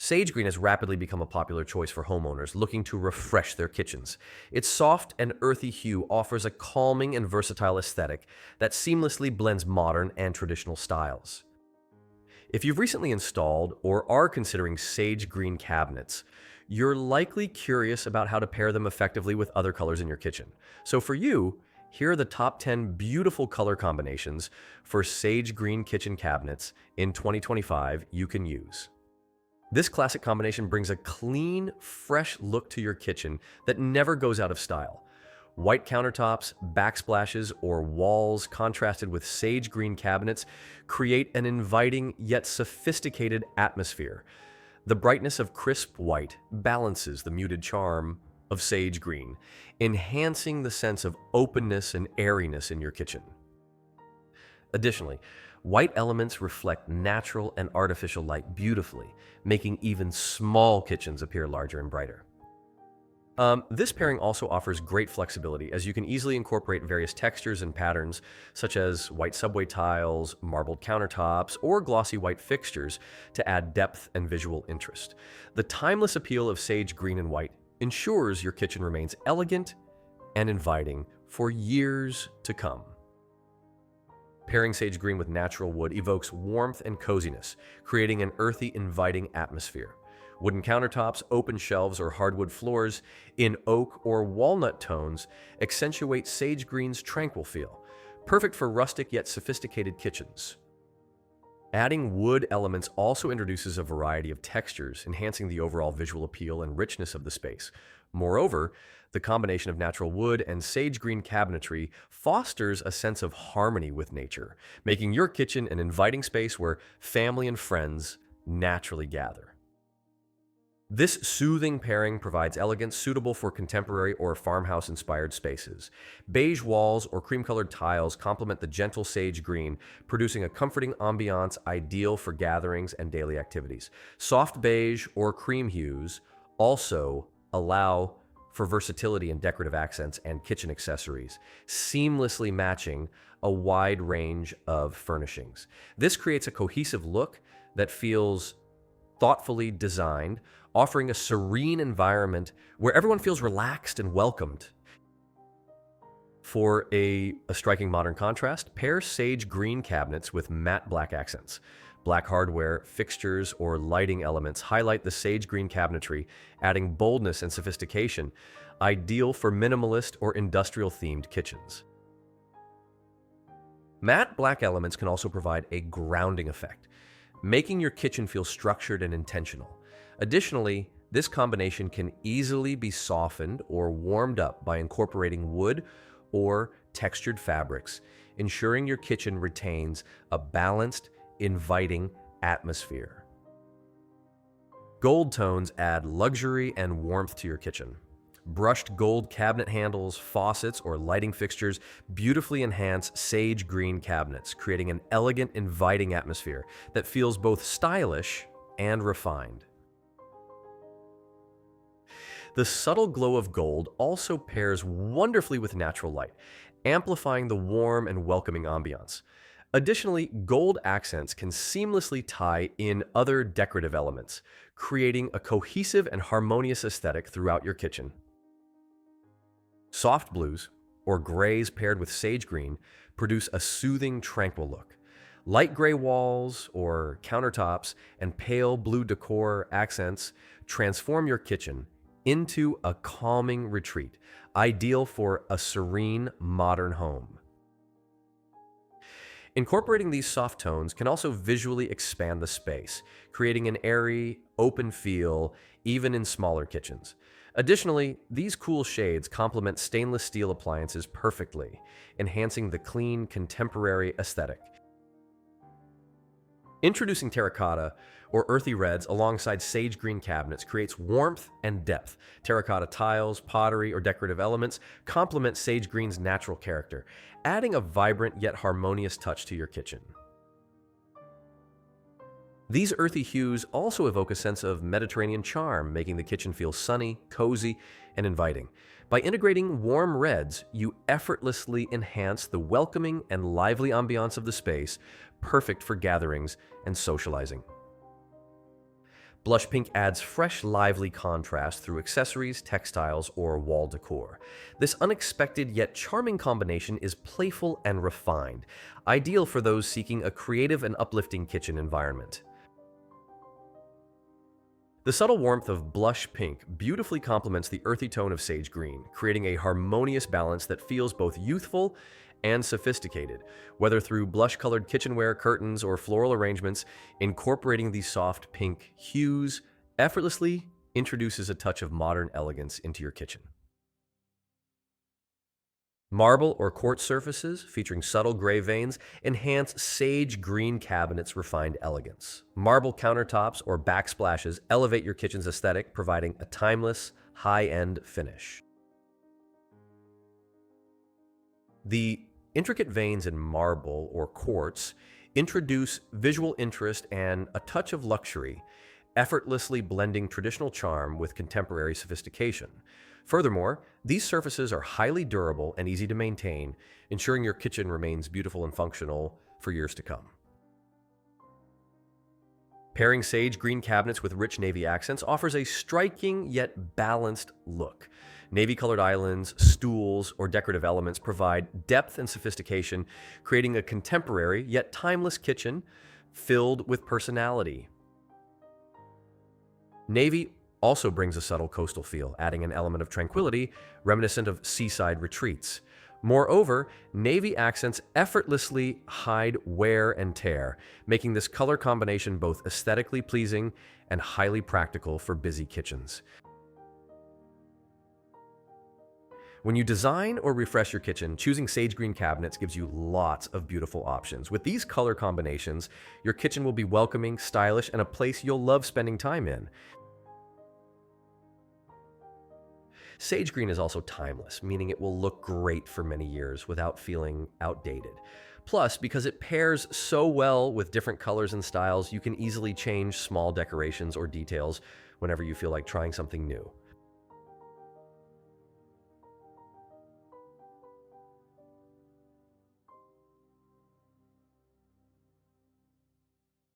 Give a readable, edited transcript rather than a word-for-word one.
Sage green has rapidly become a popular choice for homeowners looking to refresh their kitchens. Its soft and earthy hue offers a calming and versatile aesthetic that seamlessly blends modern and traditional styles. If you've recently installed or are considering sage green cabinets, you're likely curious about how to pair them effectively with other colors in your kitchen. So for you, here are the top 10 beautiful color combinations for sage green kitchen cabinets in 2025 you can use. This classic combination brings a clean, fresh look to your kitchen that never goes out of style. White countertops, backsplashes, or walls contrasted with sage green cabinets create an inviting yet sophisticated atmosphere. The brightness of crisp white balances the muted charm of sage green, enhancing the sense of openness and airiness in your kitchen. Additionally, white elements reflect natural and artificial light beautifully, making even small kitchens appear larger and brighter. This pairing also offers great flexibility as you can easily incorporate various textures and patterns such as white subway tiles, marbled countertops, or glossy white fixtures to add depth and visual interest. The timeless appeal of sage green and white ensures your kitchen remains elegant and inviting for years to come. Pairing sage green with natural wood evokes warmth and coziness, creating an earthy, inviting atmosphere. Wooden countertops, open shelves, or hardwood floors in oak or walnut tones accentuate sage green's tranquil feel, perfect for rustic yet sophisticated kitchens. Adding wood elements also introduces a variety of textures, enhancing the overall visual appeal and richness of the space. Moreover, the combination of natural wood and sage green cabinetry fosters a sense of harmony with nature, making your kitchen an inviting space where family and friends naturally gather. This soothing pairing provides elegance suitable for contemporary or farmhouse-inspired spaces. Beige walls or cream-colored tiles complement the gentle sage green, producing a comforting ambiance ideal for gatherings and daily activities. Soft beige or cream hues also allow for versatility in decorative accents and kitchen accessories, seamlessly matching a wide range of furnishings. This creates a cohesive look that feels thoughtfully designed, offering a serene environment where everyone feels relaxed and welcomed. For a striking modern contrast, pair sage green cabinets with matte black accents. Black hardware, fixtures, or lighting elements highlight the sage green cabinetry, adding boldness and sophistication, ideal for minimalist or industrial-themed kitchens. Matte black elements can also provide a grounding effect, making your kitchen feel structured and intentional. Additionally, this combination can easily be softened or warmed up by incorporating wood or textured fabrics, ensuring your kitchen retains a balanced, inviting atmosphere. Gold tones add luxury and warmth to your kitchen. Brushed gold cabinet handles, faucets, or lighting fixtures beautifully enhance sage green cabinets, creating an elegant, inviting atmosphere that feels both stylish and refined. The subtle glow of gold also pairs wonderfully with natural light, amplifying the warm and welcoming ambiance. Additionally, gold accents can seamlessly tie in other decorative elements, creating a cohesive and harmonious aesthetic throughout your kitchen. Soft blues, or grays paired with sage green, produce a soothing, tranquil look. Light gray walls or countertops and pale blue decor accents transform your kitchen into a calming retreat, ideal for a serene, modern home. Incorporating these soft tones can also visually expand the space, creating an airy, open feel even in smaller kitchens. Additionally, these cool shades complement stainless steel appliances perfectly, enhancing the clean, contemporary aesthetic. Introducing terracotta or earthy reds alongside sage green cabinets creates warmth and depth. Terracotta tiles, pottery, or decorative elements complement sage green's natural character, adding a vibrant yet harmonious touch to your kitchen. These earthy hues also evoke a sense of Mediterranean charm, making the kitchen feel sunny, cozy, and inviting. By integrating warm reds, you effortlessly enhance the welcoming and lively ambiance of the space, perfect for gatherings and socializing. Blush pink adds fresh, lively contrast through accessories, textiles, or wall decor. This unexpected yet charming combination is playful and refined, ideal for those seeking a creative and uplifting kitchen environment. The subtle warmth of blush pink beautifully complements the earthy tone of sage green, creating a harmonious balance that feels both youthful and sophisticated. Whether through blush-colored kitchenware, curtains, or floral arrangements, incorporating these soft pink hues effortlessly introduces a touch of modern elegance into your kitchen. Marble or quartz surfaces featuring subtle gray veins enhance sage green cabinets' refined elegance. Marble countertops or backsplashes elevate your kitchen's aesthetic, providing a timeless, high-end finish. The intricate veins in marble or quartz introduce visual interest and a touch of luxury, effortlessly blending traditional charm with contemporary sophistication. Furthermore, these surfaces are highly durable and easy to maintain, ensuring your kitchen remains beautiful and functional for years to come. Pairing sage green cabinets with rich navy accents offers a striking yet balanced look. Navy-colored islands, stools, or decorative elements provide depth and sophistication, creating a contemporary yet timeless kitchen filled with personality. Navy also brings a subtle coastal feel, adding an element of tranquility reminiscent of seaside retreats. Moreover, navy accents effortlessly hide wear and tear, making this color combination both aesthetically pleasing and highly practical for busy kitchens. When you design or refresh your kitchen, choosing sage green cabinets gives you lots of beautiful options. With these color combinations, your kitchen will be welcoming, stylish, and a place you'll love spending time in. Sage green is also timeless, meaning it will look great for many years without feeling outdated. Plus, because it pairs so well with different colors and styles, you can easily change small decorations or details whenever you feel like trying something new.